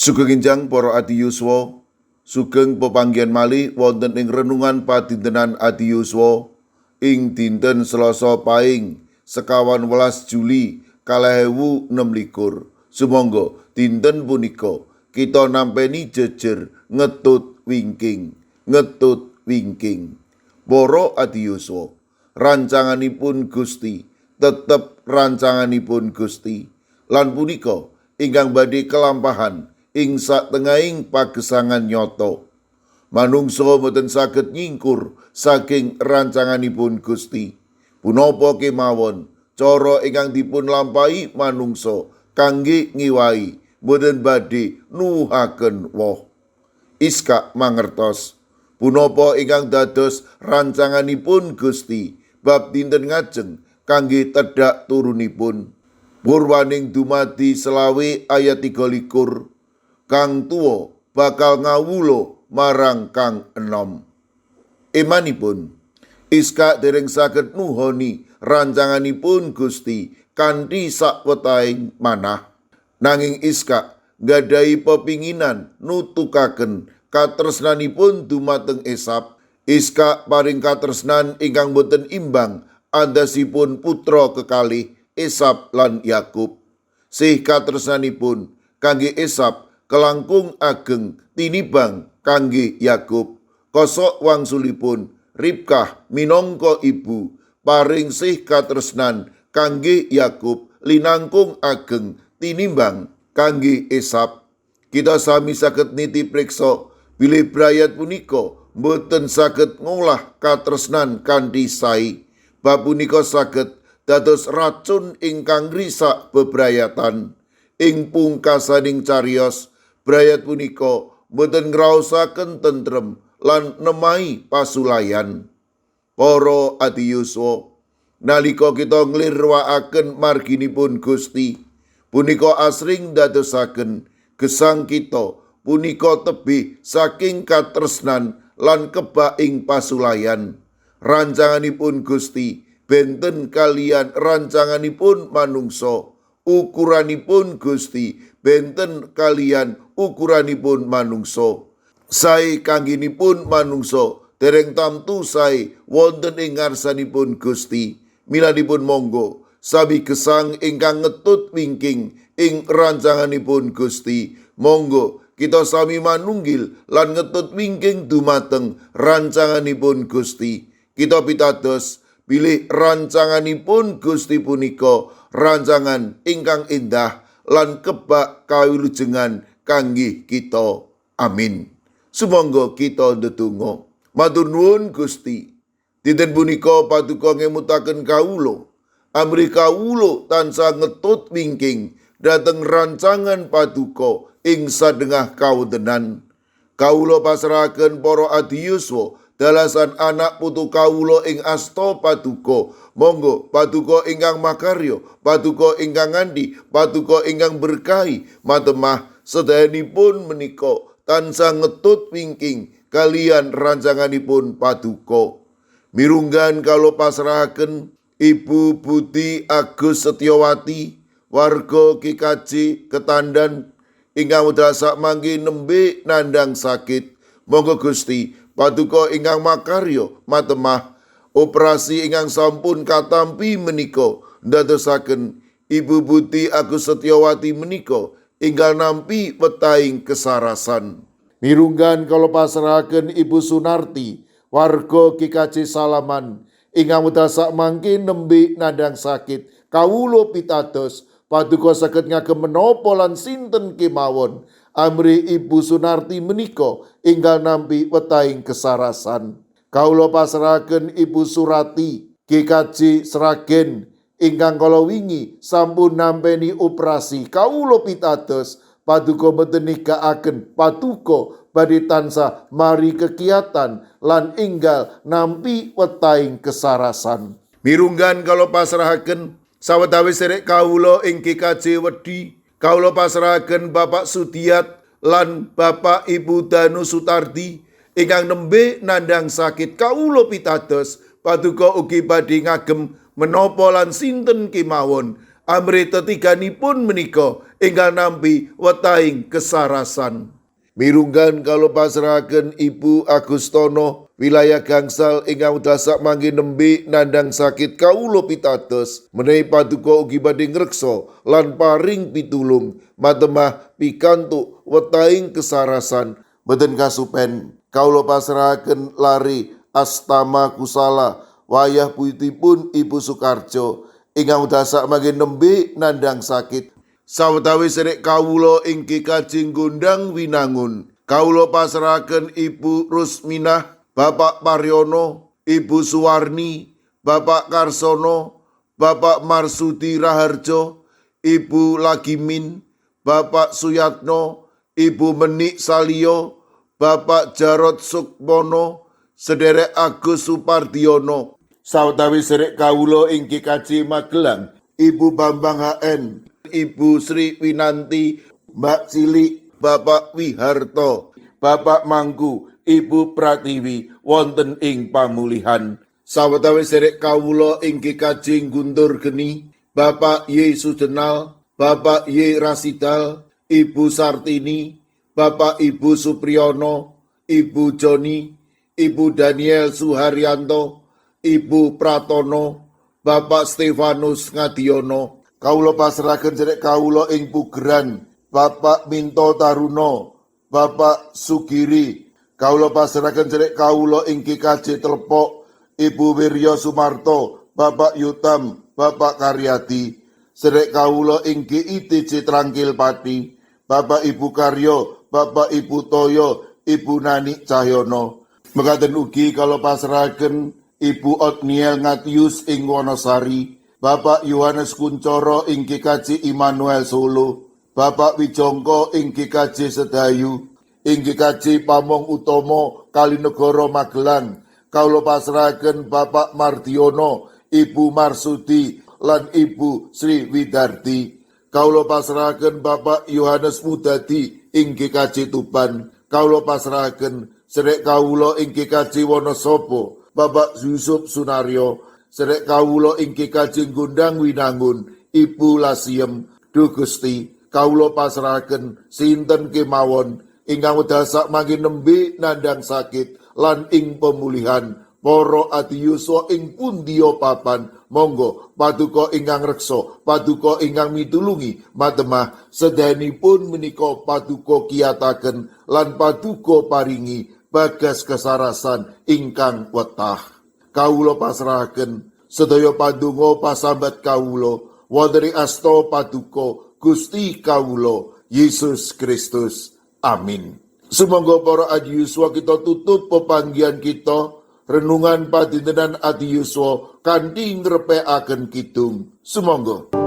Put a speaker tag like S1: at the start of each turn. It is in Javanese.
S1: Sugeng enjang para adi yuswa, sugeng pepanggihan malih wonten ing renungan padintenan adi yuswa ing dinten Selasa Paing 11 Juli 2026. Sumangga dinten punika kita nampeni jejer ngetut wingking. Para adi yuswa, rancanganipun Gusti tetep rancanganipun Gusti, lan punika ingkang badhe kelampahan ing satengahing pagesangan nyata. Manungsa boten saged nyingkur saking rancanganipun Gusti. Punapa kemawon cara ingkang dipun lampahi manungsa kangge ngiwahi boten badhe nuwuhaken woh. Iskak mangertos punapa ingkang dados rancanganipun Gusti bab dinten ngajeng kangge tedhak turunipun. Purwaning dumadi 20 ayat 23, kang tuwa bakal ngawula marang kang enom. Imanipun Iskak dereng saged nuhoni rancanganipun Gusti kanthi sakwetahing manah. Nanging Iskak nggadhahi pepinginan nutukaken katresnanipun dumateng Esap. Iskak paring katresnan ingkang boten imbang andhasipun putra kekalih Esap lan Yakub. Sih katresnanipun kangge Esap kelangkung ageng tinibang kangge Yakub. Kosok wangsulipun Ribkah minangka ibu paring sih katresnan kangge Yakub linangkung ageng tinimbang kangge Esap. Kita sami saged niti priksa bilih brayat punika boten saged ngolah katresnan kanthi sae. Bab punika saged dados racun ingkang ngrisak bebrayatan. Ing pungkasaning cariyos brayat punika boten ngraosaken tentrem lan nemahi pasulayan. Para adi yuswa, nalika kita nglirwakaken marginipun Gusti, punika asring dadosaken gesang kita punika tebih saking katresnan lan kebak ing pasulayan. Rancanganipun Gusti benten kalian rancanganipun manungsa. Ukuranipun Gusti benten kalian ukuranipun manungsa. Sae kangginipun manungsa dereng tamtu sae wonten ing ngarsanipun Gusti. Miladipun monggo sami gesang ingkang ngetut wingking ing rancanganipun Gusti. Monggo kita sami manunggil lan ngetut wingking dumateng rancanganipun Gusti. Kita pitados bilih rancanganipun Gusti punika rancangan ingkang indah lan kebak kawilujengan kangge kita. Amin. Sumangga kita ndedonga. Matur nuwun Gusti, dinten punika paduka ngemutaken kawula, amri kawula tansah ngetut wingking dhateng rancangan paduka ing sadengah kawontenan. Kawula pasrahaken para adi yuswa dalasan anak putu kawula ing asta paduka. Monggo paduka ingkang makarya, paduka ingkang ngandhi, paduka ingkang berkahi matemah sedayanipun menika tansah ngetut wingking kalian rancanganipun paduka. Mirunggan kalau pasrahaken Ibu Budi Agus Setyawati, warga GKJ Ketandan ingkang wedal sakmangke nembe nandhang sakit. Monggo Gusti paduka ingkang makarya matemah operasi ingkang sampun katampi menika ndadosaken Ibu Budi Agus Setyawati menika ingkang nampi wetahing kesarasan. Mirunggan kalau pasrahaken Ibu Sunarti, warga GKJ Salaman ingkang wedal sakmangke nembe nandhang sakit. Kawula pitados paduka saged ngagem menapa lan sinten kemawon amri Ibu Sunarti menika ingkang nampi wetahing kesarasan. Kawula pasrahaken Ibu Surati GKJ Sragen ingkang kala wingi sampun nampeni operasi. Kawula pitados paduka boten nigakaken paduka badhe tansah mari kegiatan lan enggal nampi wetahing kesarasan. Mirunggan kalau pasrahaken sawetawis sedherek kawula ing GKJ Wedi, kawula pasrahaken Bapak Sudiat lan Bapak Ibu Danu Sutardi ingkang nembe nandhang sakit. Kawula pitados paduka ugi badhe ngagem menapa lan sinten kemawon amri tetiganipun menika ingkang nampi wetahing kesarasan. Mirunggan kalau pasrahaken Ibu Agustono wilayah gangsal ingkang dasak mangke nembe nandhang sakit kawula pitados menawi paduka ugi badhe ngreksa lan paring pitulung matemah pikantuk wetahing kesarasan. Boten kasupen kawula pasrahaken lare astama kusala wayah puyutipun Ibu Sukarjo ingkang dasak mangke nembe nandhang sakit. Sawetawis sedherek kawula inggih kajeng gondang winangun. Kawula pasrahaken Ibu Rusminah, Bapak Paryono, Ibu Suwarni, Bapak Karsono, Bapak Marsudi Raharjo, Ibu Lagimin, Bapak Suyatno, Ibu Menik Salio, Bapak Jarod Sukmono, sedherek Agus Supardiono. Sawetawis sedherek kawula inggih kajeng Magelang, Ibu Bambang HN, Ibu Sri Winanti, Mbak Cilik, Bapak Wiharto, Bapak Mangku, Ibu Pratiwi wonten ing pamulihan. Sawetawis sedherek kawula inggih kajeng Guntur Geni, Bapak Y Sudenal, Bapak Y Rasidal, Ibu Sartini, Bapak Ibu Supriyono, Ibu Joni, Ibu Daniel Suharyanto, Ibu Pratono, Bapak Stefanus Ngadiono. Kawula pasrahaken sedherek kawula ing pugeran, Bapak Minto Taruno, Bapak Sugiri. Kawula pasrahaken sedherek kawula ing GKJ Telepok, Ibu Wiryo Sumarto, Bapak Yutam, Bapak Karyadi. Sedherek kawula ing GITJ Trangkil Pati, Bapak Ibu Karyo, Bapak Ibu Toyo, Ibu Nani Cahyono. Mekaten ugi kawula pasrahaken Ibu Otniel Ngatius ing Wonosari, Bapak Yohanes Kuncoro ing GKJ Immanuel Solo, Bapak Wijongko ing GKJ Sedayu, ing GKJ Pamong Utomo Kalinegoro Magelang. Kawula pasrahaken Bapak Mardiono, Ibu Marsudi lan Ibu Sri Widarti. Kawula pasrahaken Bapak Yohanes Mudadi ing GKJ Tuban. Kawula pasrahaken sedherek kawula ing GKJ Wonosobo, Bapak Yusuf Sunaryo. Sedherek kawula inggih kajeng gondang winangun, Ibu Lasiem. Duh Gusti, kawula pasrahaken sinten kemawon ingkang dasak mangke nembe nandhang sakit lan ing pemulihan. Para adiyuswa ing pundiya papan, monggo paduka ingkang reksa, paduka ingkang mitulungi, matemah sedayanipun menika paduka kiyataken lan paduka paringi bagas kesarasan ingkang wetah. Kawula pasrahaken sedaya padonga pasambat kawula wonten ing asta paduka Gusti kawula Yesus Kristus. Amin. Sumangga para adiyuswa kita tutup pepanggihan kita renungan padintenan adiyuswa kanthi ngrepekaken kidung. Sumangga.